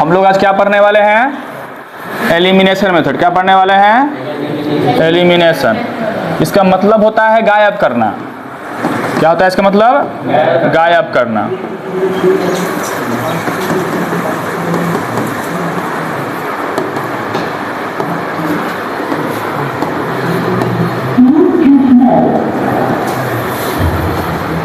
हम लोग आज क्या पढ़ने वाले हैं? Elimination method. क्या पढ़ने वाले हैं? एलिमिनेशन। इसका मतलब होता है गायब करना। क्या होता है इसका मतलब? गायब करना।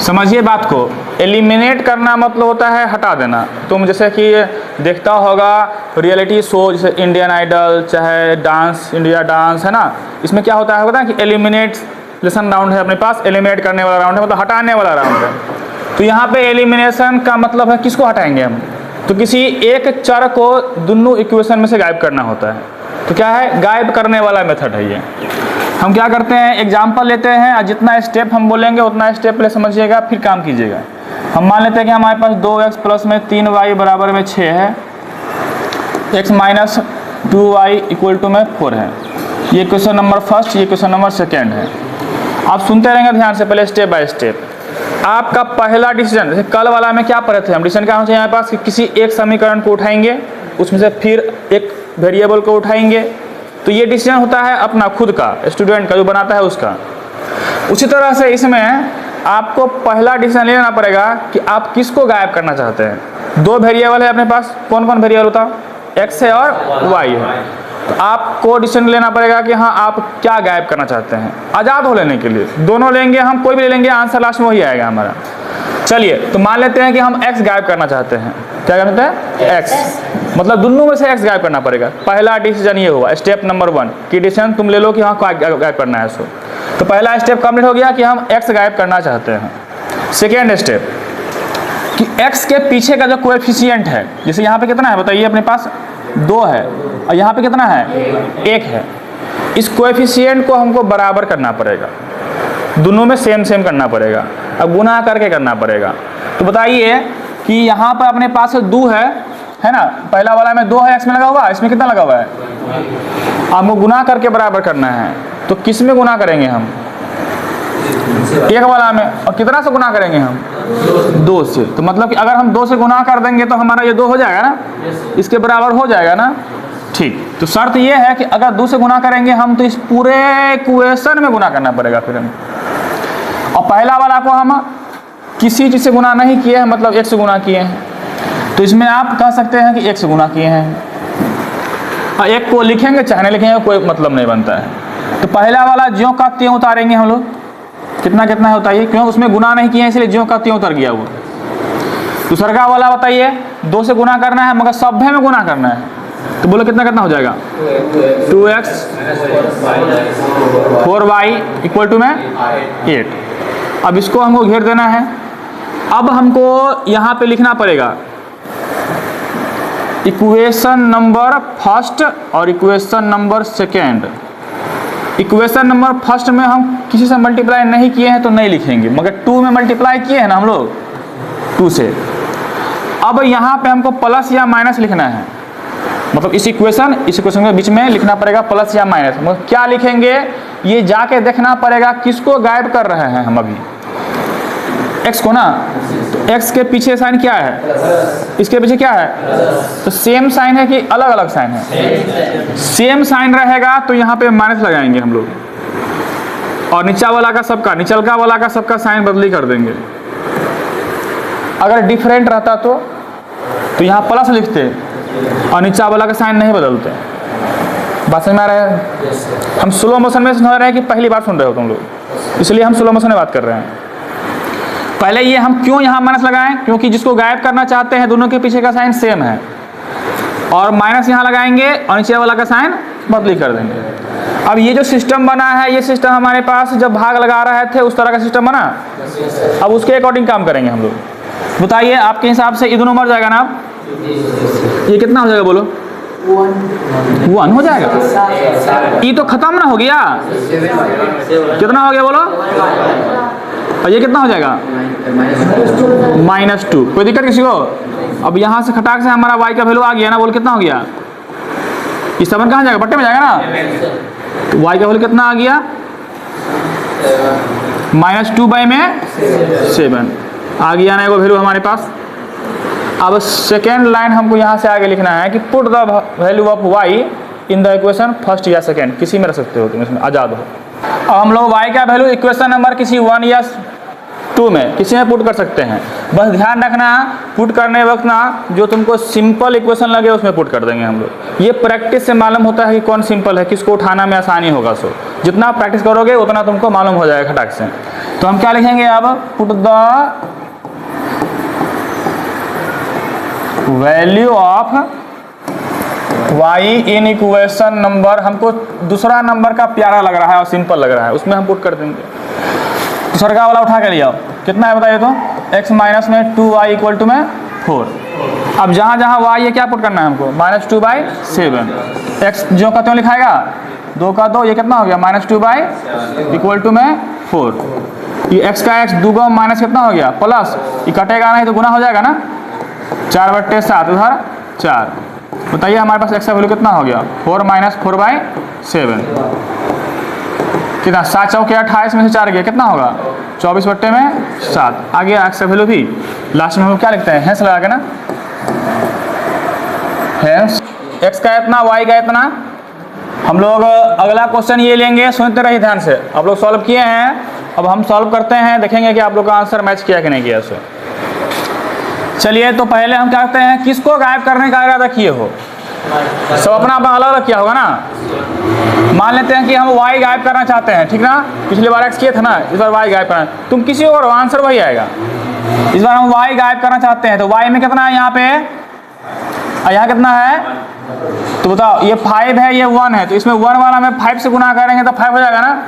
समझिए बात को। एलिमिनेट करना मतलब होता है हटा देना। तुम जैसे कि देखता होगा रियलिटी शो जैसे इंडियन आइडल, चाहे डांस इंडिया डांस है ना, इसमें क्या होता है कि एलिमिनेशन राउंड है अपने पास, एलिमिनेट करने वाला राउंड है, मतलब हटाने वाला राउंड है। तो यहाँ पे एलिमिनेशन का मतलब है किसको हटाएंगे हम? तो किसी एक चर को दोनों इक्वेशन में से गायब करना होता है। तो क्या है? गायब करने वाला मेथड है ये। हम क्या करते हैं, एग्जाम्पल लेते हैं और जितना स्टेप हम बोलेंगे उतना स्टेप पहले समझिएगा फिर काम कीजिएगा। हम मान लेते हैं कि हमारे पास 2x प्लस में 3y बराबर में 6 है, x minus 2y equal to में 4 है। ये क्वेश्चन नंबर फर्स्ट, ये क्वेश्चन नंबर सेकेंड है। आप सुनते रहेंगे ध्यान से, पहले स्टेप बाय स्टेप। आपका पहला डिसीजन, जैसे कल वाला में क्या पढ़े थे हम, डिसीजन क्या होना चाहिए हमारे पास कि किसी एक समीकरण को उठाएंगे, उसमें से फिर एक वेरिएबल को उठाएंगे। तो ये डिसीजन होता है अपना खुद का, स्टूडेंट का जो बनाता है उसका। उसी तरह से इसमें आपको पहला डिसीजन लेना पड़ेगा कि आप किसको गायब करना चाहते हैं। दो वेरिएबल है अपने पास, कौन कौन वेरिएबल होता है? x है और y है। तो आपको डिसीजन लेना पड़ेगा कि हाँ आप क्या गायब करना चाहते हैं। आज़ाद हो लेने के लिए दोनों लेंगे हम, कोई भी ले लेंगे, आंसर लास्ट में वही आएगा हमारा। चलिए तो मान लेते हैं कि हम x गायब करना चाहते हैं। क्या करते हैं? x, मतलब दोनों में से x गायब करना पड़ेगा। पहला डिसीजन ये हुआ, स्टेप नंबर 1 कि डिसीजन तुम ले लो कि हाँ गायब करना है सो। तो पहला स्टेप कंप्लीट हो गया कि हम x गायब करना चाहते हैं। सेकेंड स्टेप कि x के पीछे का जो कोएफिशिएंट है, जैसे यहाँ पे कितना है बताइए, अपने पास 2 है और यहाँ पे कितना है? 1 है। इस कोएफिशिएंट को हमको बराबर करना पड़ेगा, दोनों में सेम सेम करना पड़ेगा, अब गुना करके करना पड़ेगा। तो बताइए कि यहाँ पर अपने पास 2 है ना, पहला वाला में 2 है, x में लगा हुआ, इसमें कितना लगा हुआ है? हमको गुना करके बराबर करना है। तो किस में गुना करेंगे हम? एक वाला में। और कितना से गुना करेंगे हम? 2 से। तो मतलब कि अगर हम 2 से गुना कर देंगे तो हमारा ये 2 हो जाएगा ना, इसके बराबर हो जाएगा ना। ठीक, तो शर्त ये है कि अगर 2 से गुना करेंगे हम तो इस पूरे इक्वेशन में गुना करना पड़ेगा फिर हम। और पहला वाला को हम किसी चीज़ से गुना नहीं किए हैं, मतलब 1 से गुना किए हैं। तो इसमें आप कह सकते हैं कि 1 से गुना किए हैं। और 1 को लिखेंगे चाहे नहीं लिखेंगे कोई मतलब नहीं बनता है। तो पहला वाला ज्यों का त्यों उतारेंगे हम लोग। कितना कितना है बताइए, क्यों? उसमें गुना नहीं किए हैं इसलिए ज्यों का त्यों उतर गया वो। दूसरा वाला बताइए 2 से गुना करना है मगर सभ्य में गुना करना है। तो बोलो कितना कितना हो जाएगा? 2x 4y इक्वल टू में 8। अब इसको हमको घेर देना है। अब हमको यहाँ पे लिखना पड़ेगा इक्वेशन नंबर फर्स्ट और equation number second. Equation number first में हम किसी से मल्टीप्लाई नहीं किए हैं तो नहीं लिखेंगे, मगर 2 में मल्टीप्लाई किए हैं ना हम लोग, 2 से। अब यहाँ पे हमको प्लस या माइनस लिखना है, मतलब इस इक्वेशन के बीच में लिखना पड़ेगा प्लस या माइनस। मतलब क्या लिखेंगे ये जाके देखना पड़ेगा किसको गायब कर रहे हैं हम अभी, x को ना। तो x के पीछे साइन क्या है? इसके पीछे क्या है? तो सेम साइन है कि अलग अलग साइन है? सेम साइन रहेगा तो यहाँ पे माइनस लगाएंगे हम लोग, और नीचा वाला का सबका, निचलका वाला का सबका साइन बदली कर देंगे। अगर डिफरेंट रहता तो यहाँ प्लस लिखते और नीचा वाला का साइन नहीं बदलते। बात समझ में आ रहा है? हम स्लो मोशन में सुन रहे हैं कि पहली बार सुन रहे हो तुम लोग, इसलिए हम स्लो मोशन में बात कर रहे हैं। पहले ये हम क्यों यहाँ माइनस लगाएं? क्योंकि जिसको गायब करना चाहते हैं दोनों के पीछे का साइन सेम है, और माइनस यहाँ लगाएंगे और नीचे वाला का साइन बदली कर देंगे। अब ये जो सिस्टम बना है, ये सिस्टम हमारे पास जब भाग लगा रहे थे उस तरह का सिस्टम बना। अब उसके अकॉर्डिंग काम करेंगे हम लोग। बताइए आपके हिसाब से ये दोनों मर जाएगा ना? ये कितना हो जाएगा बोलो? 1 हो जाएगा। ये तो खत्म ना हो गया, कितना हो गया बोलो? और ये कितना हो जाएगा? -2। कोई दिक्कत किसी को? अब यहाँ से खटाक से हमारा y का वैल्यू आ गया ना, बोल कितना हो गया? इस 7 कहाँ जाएगा? बट्टे में जाएगा ना। तो y का वैल्यू कितना आ गया? -2 में 7 आ गया ना एगो वैल्यू हमारे पास। अब सेकेंड लाइन हमको यहाँ से आगे लिखना है कि put the value of y in the equation first या सेकेंड, किसी में रख सकते हो तुम, इसमें आज़ाद हो। अब हम लोग वाई का वैल्यू इक्वेशन नंबर किसी 1 या 2 में किसी में पुट कर सकते हैं। बस ध्यान रखना पुट करने वक्त ना जो तुमको सिंपल इक्वेशन लगे उसमें पुट कर देंगे हम लोग। ये प्रैक्टिस से मालूम होता है कि कौन सिंपल है, किसको उठाना में आसानी होगा। सो जितना प्रैक्टिस करोगे उतना तुमको मालूम हो जाएगा खटाक से। तो हम क्या लिखेंगे अब, put the value of y in equation number, हमको दूसरा नंबर का प्यारा लग रहा है और सिंपल लग रहा है, उसमें हम पुट कर देंगे। तो सरका वाला उठा के लिया, कितना है बताइए तो, x माइनस में 2y इक्वल टू में 4। अब जहाँ जहाँ y है क्या पुट करना है हमको, -2/7। x जो का त्यों लिखाएगा, 2 का 2, ये कितना हो गया -2 इक्वल टू में 4। ये x का x दूगो माइनस कितना हो गया प्लस, ये कटेगा नहीं तो गुना हो जाएगा ना, 4/7 उधर 4। बताइए हमारे पास x का वैल्यू कितना हो गया, 4 - 4/7 कितना, 7 चौके 28 में से 4 गया, कितना होगा 24/7 आ गया x का वैल्यू भी। लास्ट में हम क्या लिखते हैं, हैंस लगा के ना, हैंस x का इतना y का इतना। हम लोग अगला क्वेश्चन ये लेंगे, सुनते रहिए ध्यान से। आप लोग सॉल्व किए हैं, अब हम सॉल्व करते हैं, देखेंगे कि आप लोग का आंसर मैच किया कि नहीं किया। सो चलिए, तो पहले हम क्या करते हैं, किसको गायब करने का इरादा किए हो, सब अपना अपना अलग अलग किया होगा ना। मान लेते हैं कि हम y गायब करना चाहते हैं, ठीक ना, पिछली बार x किए थे ना, इस बार y गायब करना, तुम किसी और आंसर वही आएगा। इस बार हम y गायब करना चाहते हैं, तो y में कितना है यहाँ पे, यहाँ कितना है, तो बताओ ये 5 है, ये 1 है, तो इसमें 1 वाला में 5 से गुना करेंगे तो 5 हो जाएगा ना,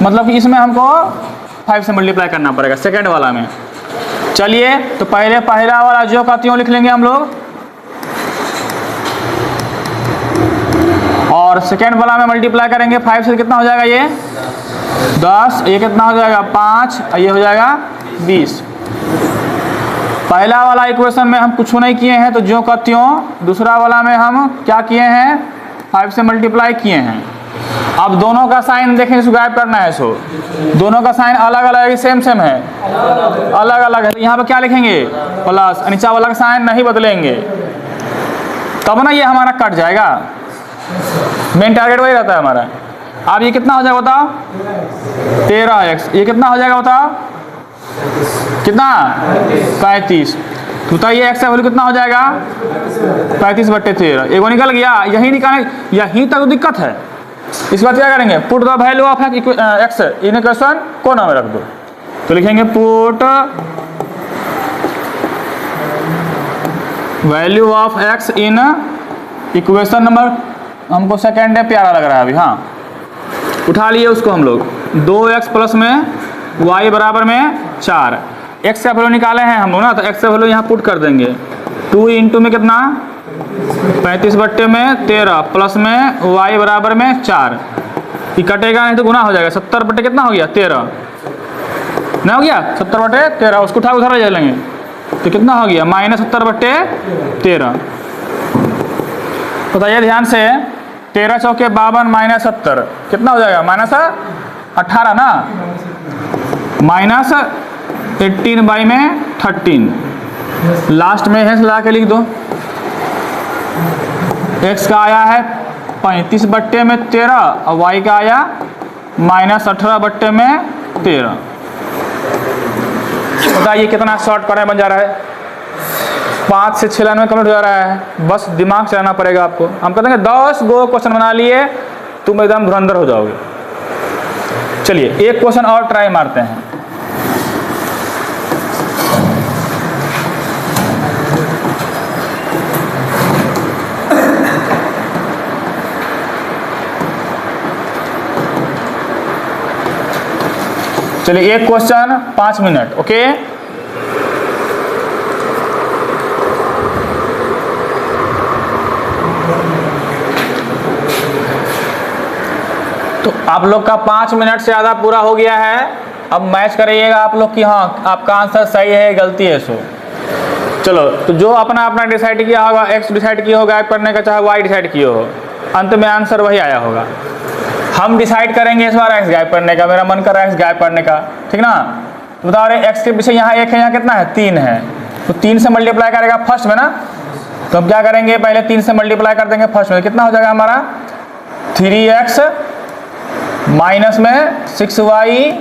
मतलब कि इसमें हमको 5 से मल्टीप्लाई करना पड़ेगा सेकेंड वाला में। चलिए, तो पहले पहला वाला जो का त्यों लिख लेंगे हम लोग, और सेकेंड वाला में मल्टीप्लाई करेंगे 5 से, कितना हो जाएगा ये 10, ये कितना हो जाएगा 5, ये हो जाएगा 20। पहला वाला इक्वेशन में हम कुछ नहीं किए हैं तो जो का त्यों, दूसरा वाला में हम क्या किए हैं 5 से मल्टीप्लाई किए हैं। अब दोनों का साइन देखें, इसको गायब करना है, सो दोनों का साइन अलग अलग है, सेम सेम है, अलग अलग है, तो यहाँ पे क्या लिखेंगे प्लस, नीचा वाला का साइन नहीं बदलेंगे, तब ना ये हमारा कट जाएगा। मेन टारगेट वही रहता है हमारा। अब ये कितना हो जाएगा बताओ 13x, ये कितना हो जाएगा बताओ, कितना 35। तो बताइए x का वैल्यू कितना हो जाएगा 35/13, एगो निकल गया, यही निकालने, यहीं तक तो दिक्कत है। इस बात क्या करेंगे, put the value of x in equation कोना में रख दो, तो लिखेंगे put value of x in equation number, हमको सेकेंड है प्यारा लग रहा है अभी, हाँ उठा लिए उसको हम लोग, 2x प्लस में y बराबर में 4। x का वैल्यू निकाले हैं हम लोग ना, तो x का वैल्यू यहाँ पुट कर देंगे, 2 इंटू में कितना 35/13 प्लस में y बराबर में 4, ये कटेगा नहीं तो गुना हो जाएगा, 70 कितना हो गया 13 ना, हो गया 70/13, उसको उठा उधर ले लेंगे तो कितना हो गया -70/13। बताइए ध्यान से, 13 चौके 52 - 70 कितना हो जाएगा -18 ना, -18/13 लास्ट में है लगा के लिख दो। x का आया है 35/13 और y का आया -18/13। बताइए कितना शॉर्ट करने बन जा रहा है, 5 से 6 लाइन में कम्प्लीट हो जा रहा है। बस दिमाग चलाना पड़ेगा आपको। हम कहते हैं 10 गो क्वेश्चन बना लिए तुम एकदम धुरंधर हो जाओगे। चलिए एक क्वेश्चन और ट्राई मारते हैं। चलिए एक क्वेश्चन 5 मिनट, ओके। तो आप लोग का 5 मिनट से ज़्यादा पूरा हो गया है। अब मैच करिएगा आप लोग कि हाँ आपका आंसर सही है गलती है। सो चलो, तो जो अपना अपना डिसाइड किया होगा, एक्स डिसाइड किया होगा गायब करने का, चाहे वाई डिसाइड किया हो, अंत में आंसर वही आया होगा। हम डिसाइड करेंगे इस बार एक्स गायब करने का, मेरा मन कर रहा है एक्स गायब करने का, ठीक ना। तो बता रहे एक्स के पीछे यहाँ 1 है, यहाँ कितना है 3 है, तो 3 से मल्टीप्लाई करेगा फर्स्ट में ना, तो हम क्या करेंगे, पहले 3 से मल्टीप्लाई कर देंगे फर्स्ट में, कितना हो जाएगा हमारा 3x माइनस में 6y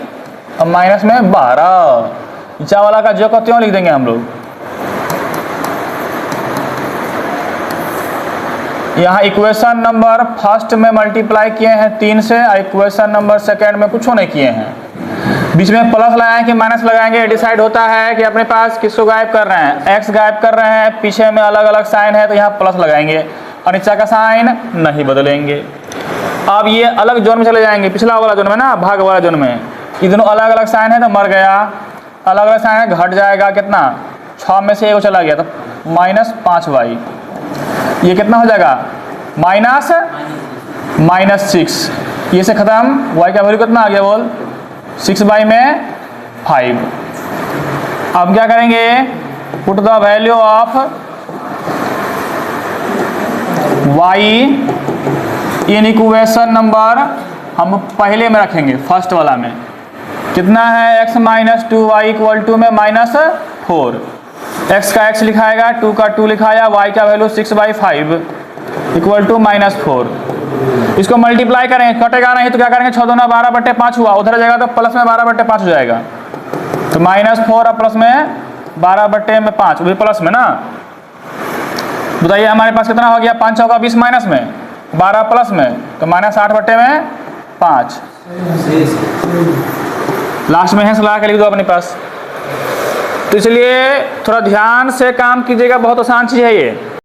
और माइनस में 12। नीचा वाला का जो को त्यों लिख देंगे हम लोग। यहाँ इक्वेशन नंबर फर्स्ट में मल्टीप्लाई किए हैं 3 से, और इक्वेशन नंबर सेकेंड में कुछ नहीं किए हैं। बीच में प्लस लगाएं कि माइनस लगाएंगे, डिसाइड होता है कि अपने पास किसको गायब कर रहे हैं, x गायब कर रहे हैं, पीछे में अलग अलग साइन है तो यहाँ प्लस लगाएंगे और नीचे का साइन नहीं बदलेंगे। अब ये अलग जोन में चले जाएंगे, पिछला वाला जोन में ना, भाग वाला जोन में, ये दोनों अलग अलग साइन है तो मर गया, अलग अलग साइन है घट जाएगा, कितना 6 में से 1 चला गया तो -5y। ये कितना हो जाएगा -6, ये से खत्म, y का वैल्यू कितना आ गया बोल 6y में 5। अब क्या करेंगे, put the value of y in equation number, हम पहले में रखेंगे फर्स्ट वाला में, कितना है x - 2y इक्वल टू में -4, x का x लिखाएगा, 2 का 2 लिखाया, y का वैल्यू 6/5 इक्वल टू -4। इसको मल्टीप्लाई करेंगे, कटेगा नहीं तो क्या करेंगे, 6 दूना 12/5 हुआ, उधर जाएगा तो प्लस में 12/5 हो जाएगा, तो -4 और प्लस में 12/5 भी प्लस में ना। बताइए हमारे पास कितना हो गया, 5 चौका 20 माइनस में 12 प्लस में, तो -8/5। लास्ट में है सलाह के लिख दो अपने पास। तो इसलिए थोड़ा ध्यान से काम कीजिएगा, बहुत आसान चीज़ है ये।